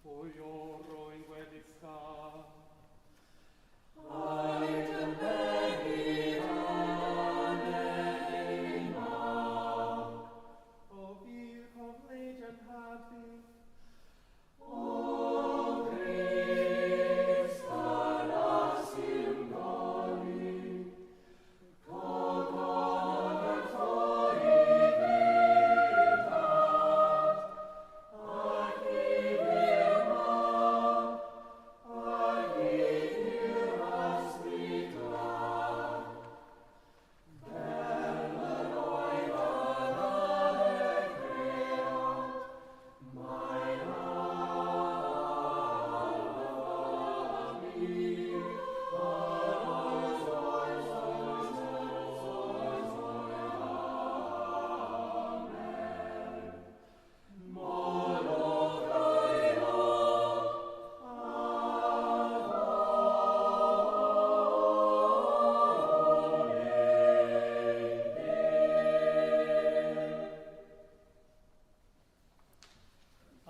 Choral Evensong.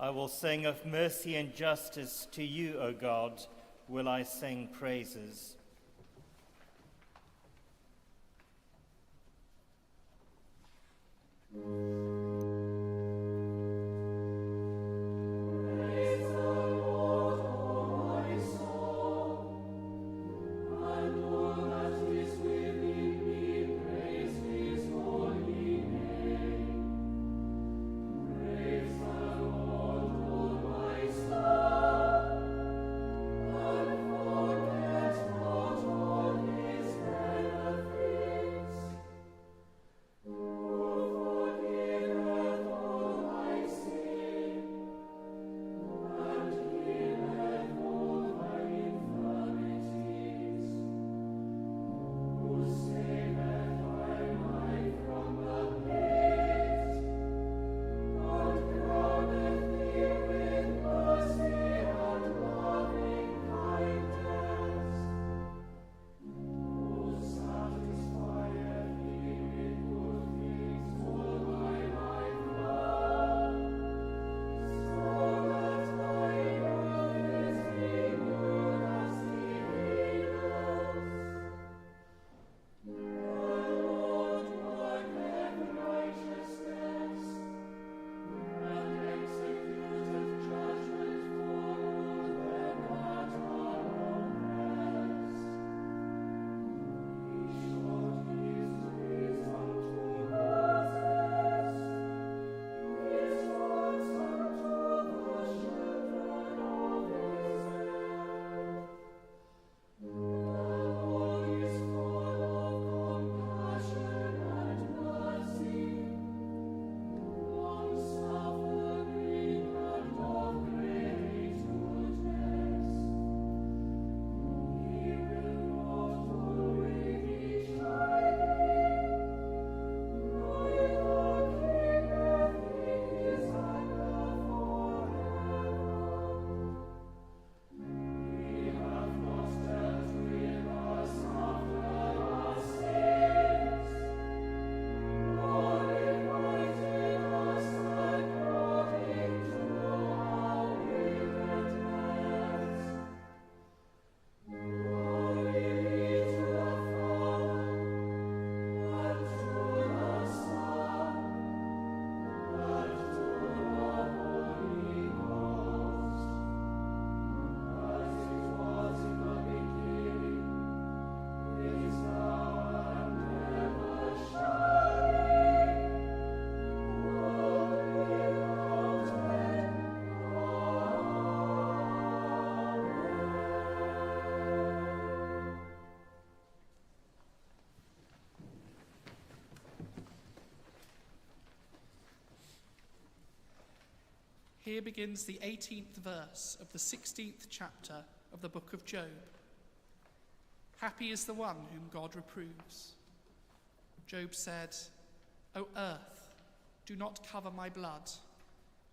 I will sing of mercy and justice. To you, O God, will I sing praises. Here begins the 18th verse of the 16th chapter of the book of Job. Happy is the one whom God reproves. Job said, O earth, do not cover my blood.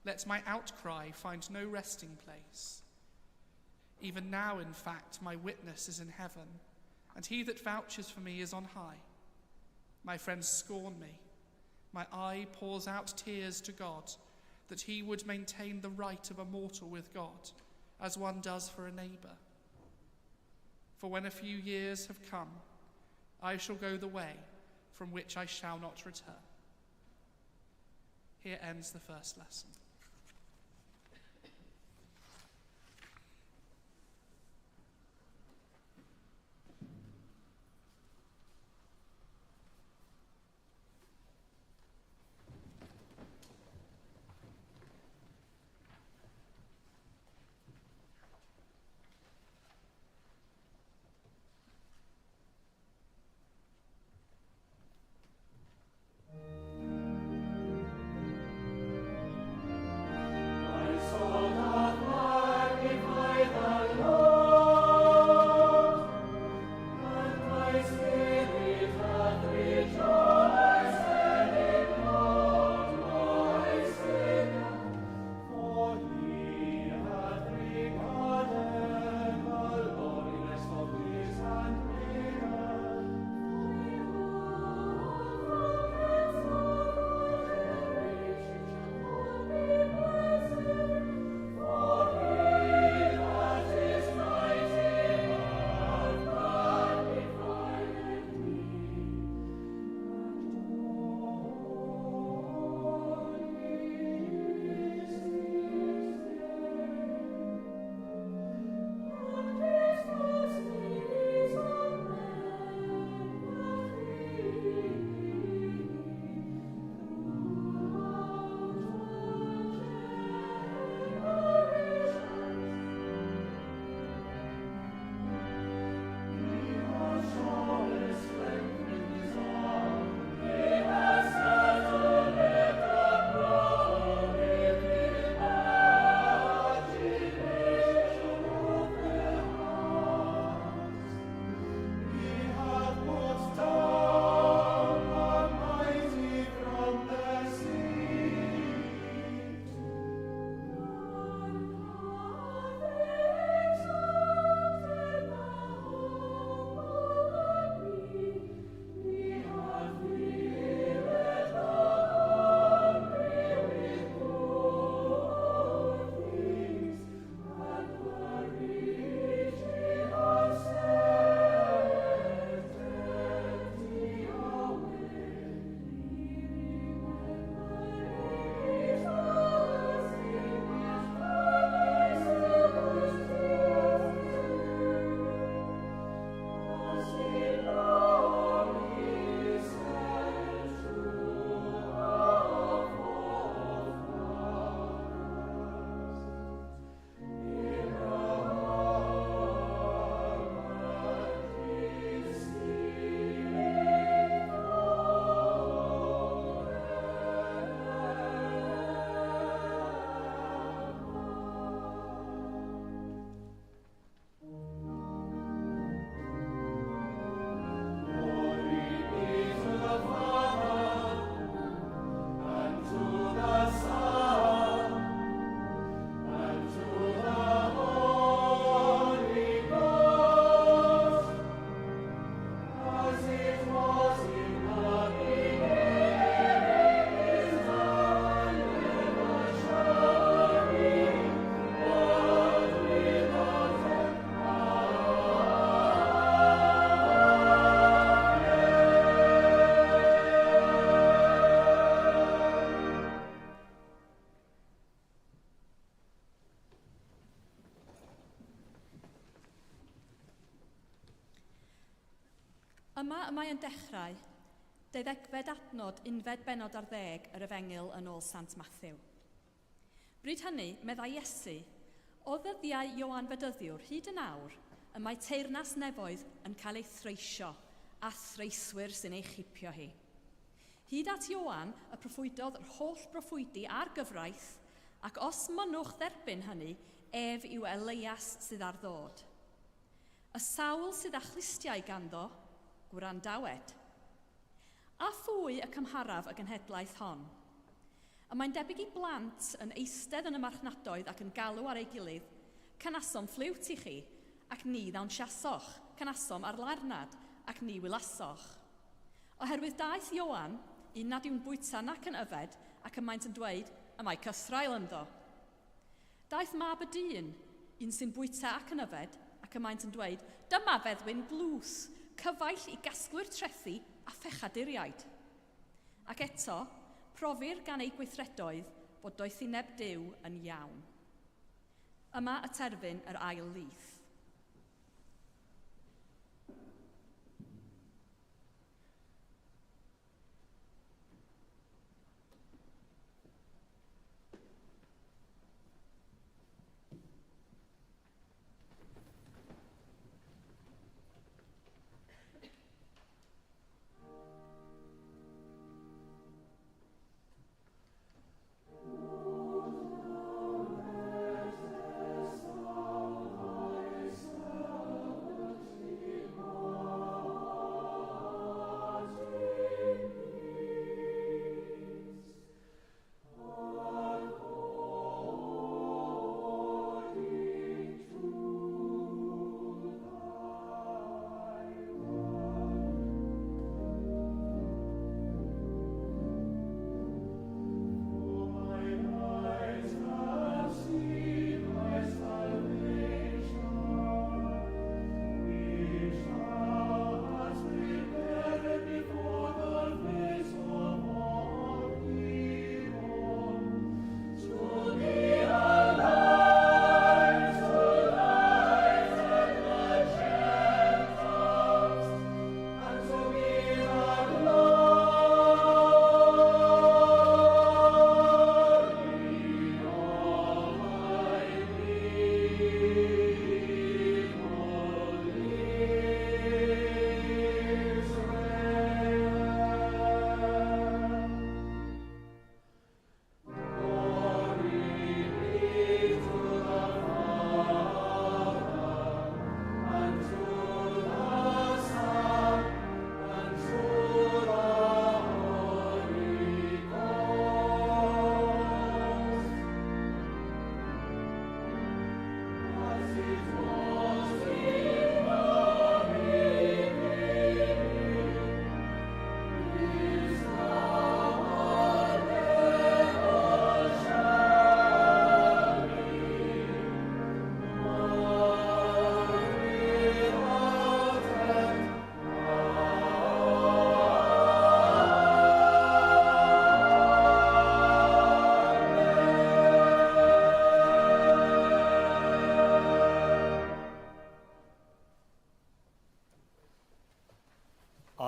Let my outcry find no resting place. Even now, in fact, my witness is in heaven, and he that vouches for me is on high. My friends scorn me. My eye pours out tears to God, that he would maintain the right of a mortal with God, as one does for a neighbour. For when a few years have come, I shall go the way from which I shall not return. Here ends the first lesson. Yma y mae yn dechrau 12fed adnod 11 yr Efengyl yn ôl Sant Matthew. Bryd hynny, meddai Iesu, o ddyddiau Ioan Fedyddiwr hyd yn awr, y mae teyrnas nefoedd yn cael ei threisio a threiswyr sy'n ei chipio hi. Hyd at Ioan, y proffwydodd yr holl broffwydi a'r gyfraith, ac os mynwch dderbyn hynny, ef yw Elias sydd ar ddod. Y sawl sydd â chlustiau ganddo, gwrandawed. A phwy y cymharaf y genhedlaeth hon? A mae'n debyg i blant yn eistedd yn y marchnadoedd ac yn galw ar ei gilydd, canasom ffliwt i chi, ac ni ddawnsiasoch, canasom ar larnad, ac ni wylasoch. Oherwydd daeth Ioan, un nad yw'n bwyta nac yn yfed, ac yn maent yn dweud, y mae cysrael ynddo. Daeth mab y dyn, un sy'n bwyta ac yn yfed, ac y maent yn dweud, dyma feddwyn blws, cyfaill i gasglwyr trethu a phechaduriaid. Ac eto, profir gan ei gweithredoedd bod doethineb Duw yn iawn. Yma y terfyn yr ail lith.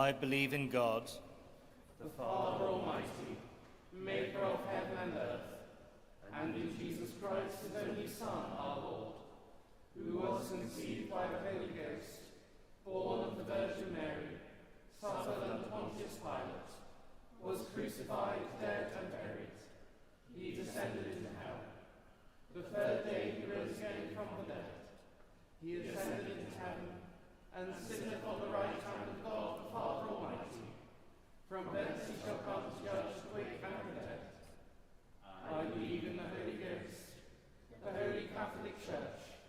I believe in God, the Father Almighty, maker of heaven and earth, and in Jesus Christ, his only Son, our Lord, who was conceived by the Holy Ghost, born of the Virgin Mary, suffered under Pontius Pilate, was crucified, dead, and buried. He descended into hell. The third day he rose again from the dead. He ascended into heaven, and sitteth on the right hand of God the Father Almighty. From thence he shall come to judge the quick and the dead. I believe in the Holy Ghost, the Holy Catholic Church,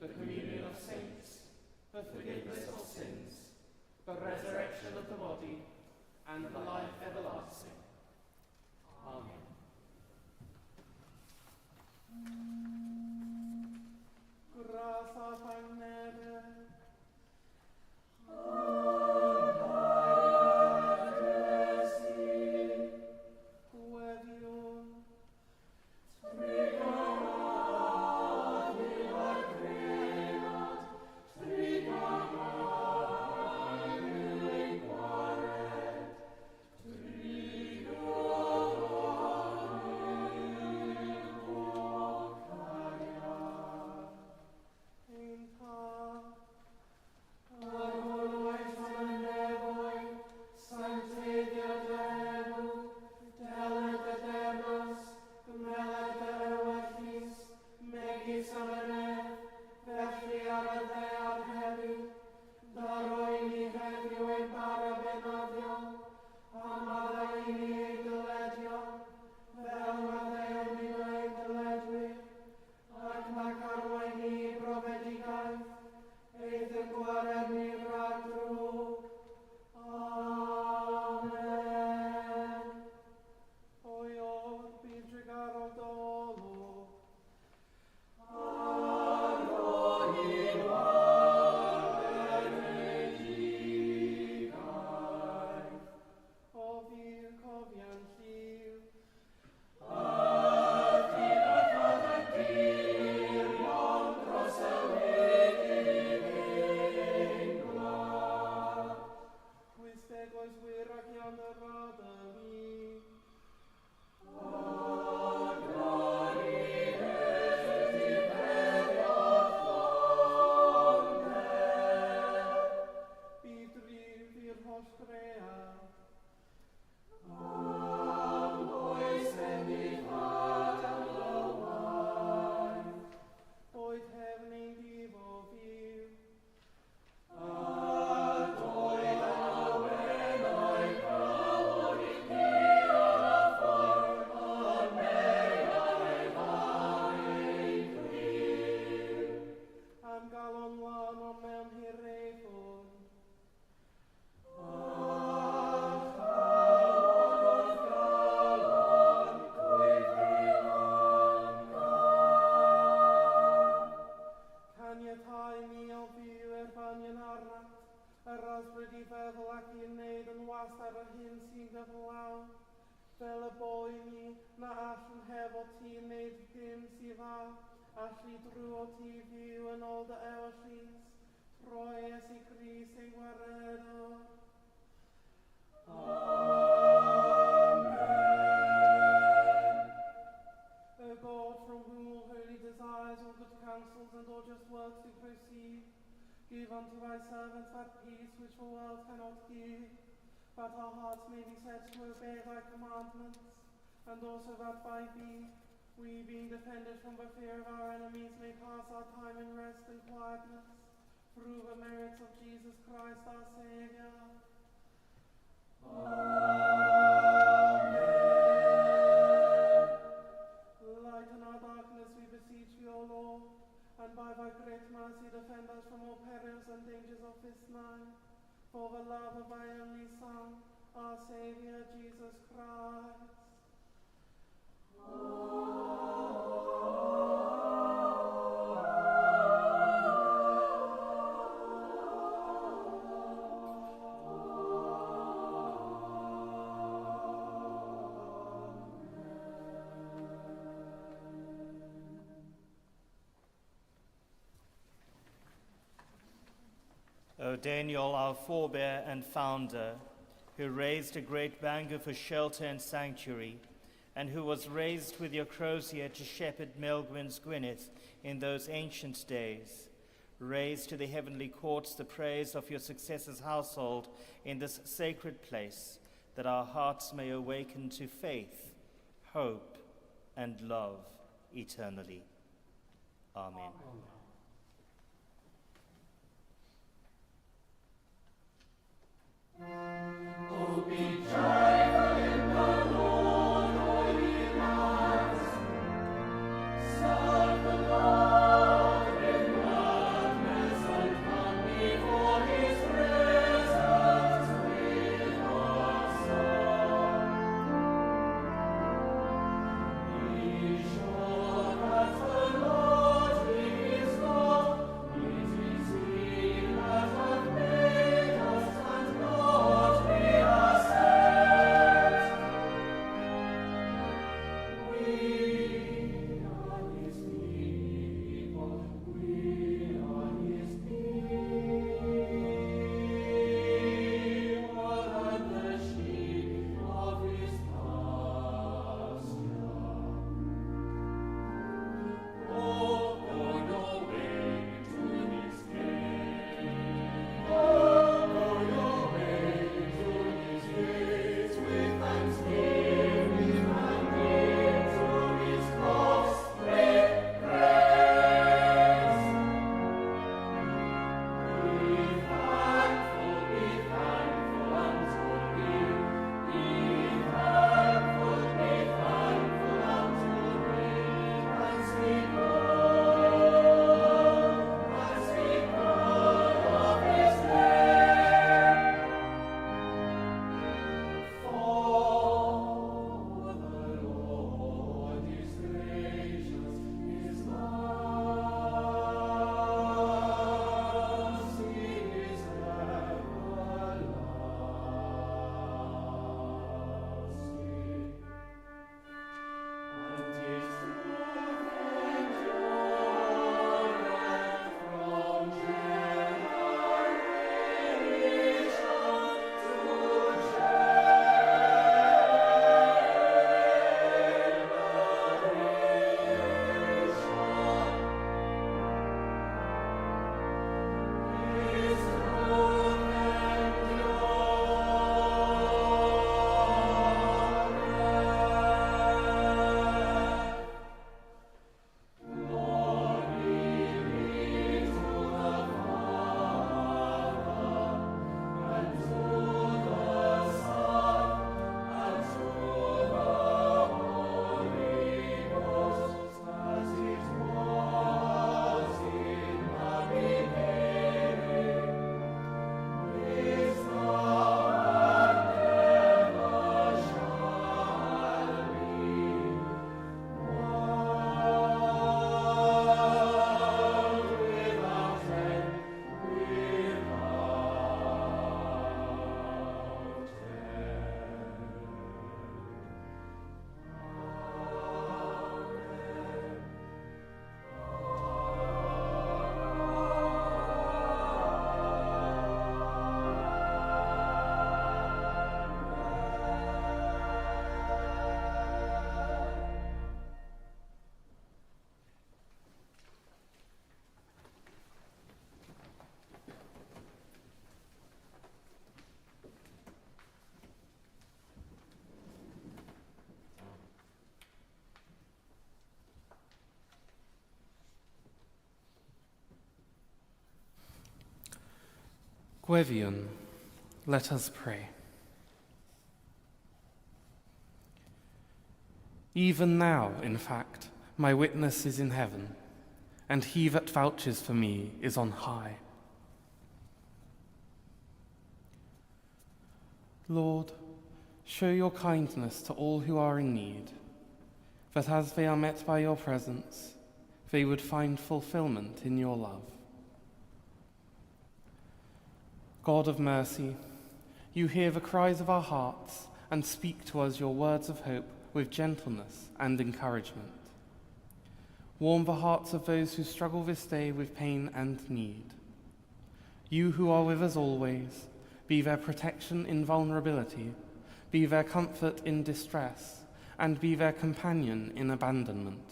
the communion of saints, the forgiveness of sins, the resurrection of the body, and the life everlasting. Amen. Grasa Pagnere. wel de eeuwigheid, troies i Christ in guaredo. O God, from whom all holy desires, all good counsels, and all just works do proceed, give unto thy servants that peace which the world cannot give, that our hearts may be set to obey thy commandments, and also that by thee, we, being defended from the fear of our enemies, may pass our time in rest and quietness, through the merits of Jesus Christ our Saviour. Lighten our darkness, we beseech thee, O Lord, and by thy great mercy defend us from all perils and dangers of this night, for the love of thy only Son, our Saviour, Jesus Christ. O Daniel, our forebear and founder, who raised a great banquet for shelter and sanctuary, and who was raised with your crozier to shepherd Melgwyn's Gwyneth in those ancient days, raise to the heavenly courts the praise of your successor's household in this sacred place, that our hearts may awaken to faith, hope, and love eternally. Amen. Oh, be joyful in the Lord, all ye lands. Serve the Lord with gladness, and come before his presence with a song. Be sure that the Lord is Gwevion, let us pray. Even now, in fact, my witness is in heaven, and he that vouches for me is on high. Lord, show your kindness to all who are in need, that as they are met by your presence, they would find fulfillment in your love. God of mercy, you hear the cries of our hearts and speak to us your words of hope with gentleness and encouragement. Warm the hearts of those who struggle this day with pain and need. You who are with us always, be their protection in vulnerability, be their comfort in distress, and be their companion in abandonment,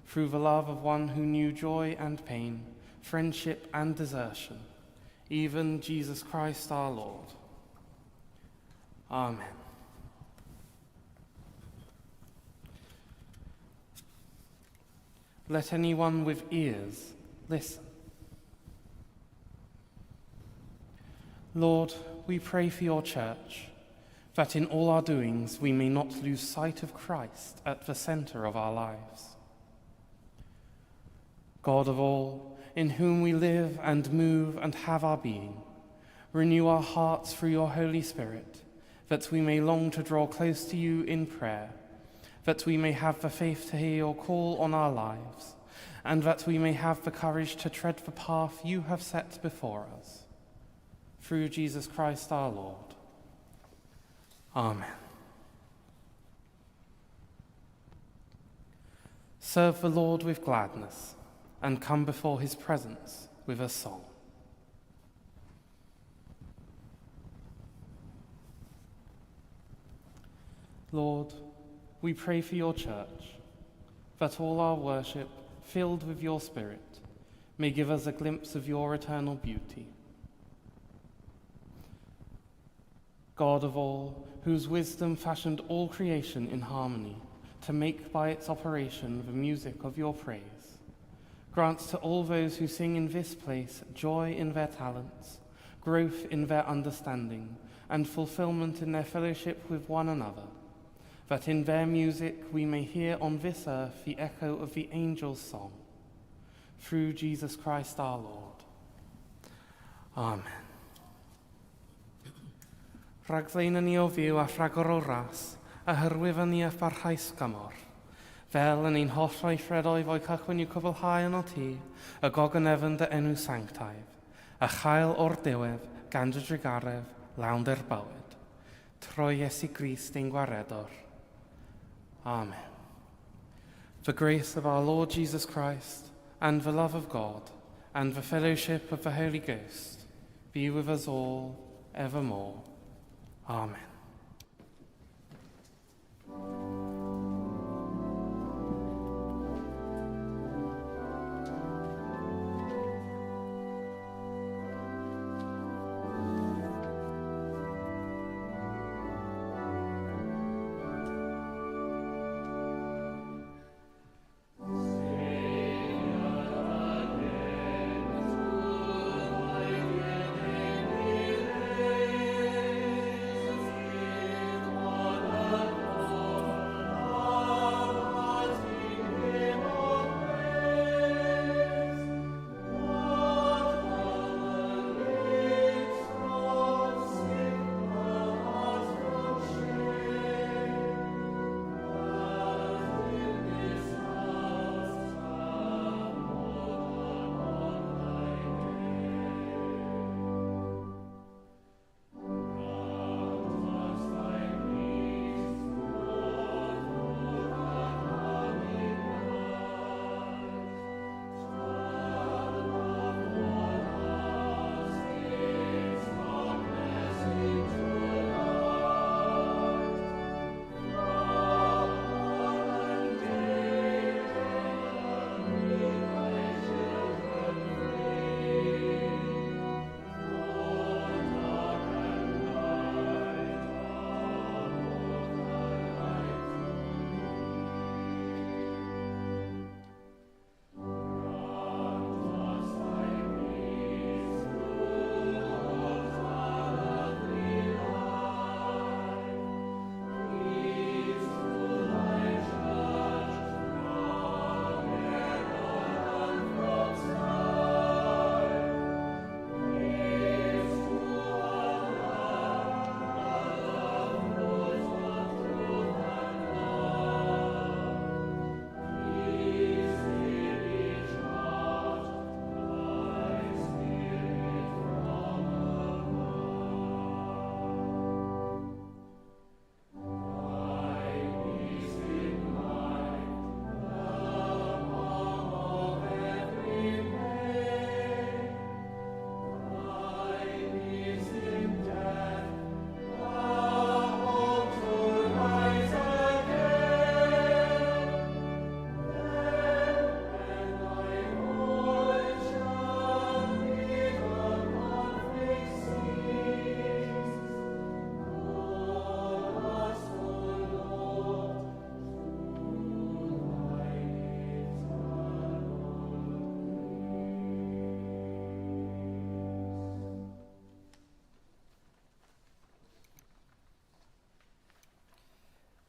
through the love of one who knew joy and pain, friendship and desertion, even Jesus Christ our Lord. Amen. Let anyone with ears listen. Lord, we pray for your church, that in all our doings we may not lose sight of Christ at the center of our lives. God of all, in whom we live and move and have our being, renew our hearts through your Holy Spirit, that we may long to draw close to you in prayer, that we may have the faith to hear your call on our lives, and that we may have the courage to tread the path you have set before us. Through Jesus Christ our Lord. Amen. Serve the Lord with gladness, and come before his presence with a song. Lord, we pray for your church, that all our worship, filled with your Spirit, may give us a glimpse of your eternal beauty. God of all, whose wisdom fashioned all creation in harmony, to make by its operation the music of your praise, grant to all those who sing in this place joy in their talents, growth in their understanding, and fulfillment in their fellowship with one another, that in their music we may hear on this earth the echo of the angel's song. Through Jesus Christ our Lord. Amen. Rhagflaen ni o fyw a rhagor o ras, a hyrwyf ni a barhaus gymor. Fel yn ein holl weithredoedd o'i cychwyn i'w cwblhau yn o ti, y gog yn efn dy enw sanctaidd, a chael o'r diwedd gan dy drigaredd lawn dy'r bywyd. Troi Iesu Grist ein gwaredwr. Amen. The grace of our Lord Jesus Christ, and the love of God, and the fellowship of the Holy Ghost, be with us all evermore. Amen.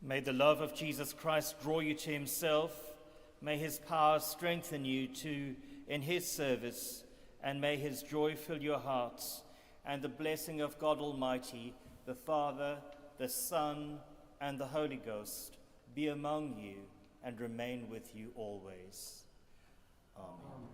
May the love of Jesus Christ draw you to himself. May his power strengthen you in his service, and may his joy fill your hearts. And the blessing of God Almighty, the Father, the Son, and the Holy Ghost be among you and remain with you always. Amen.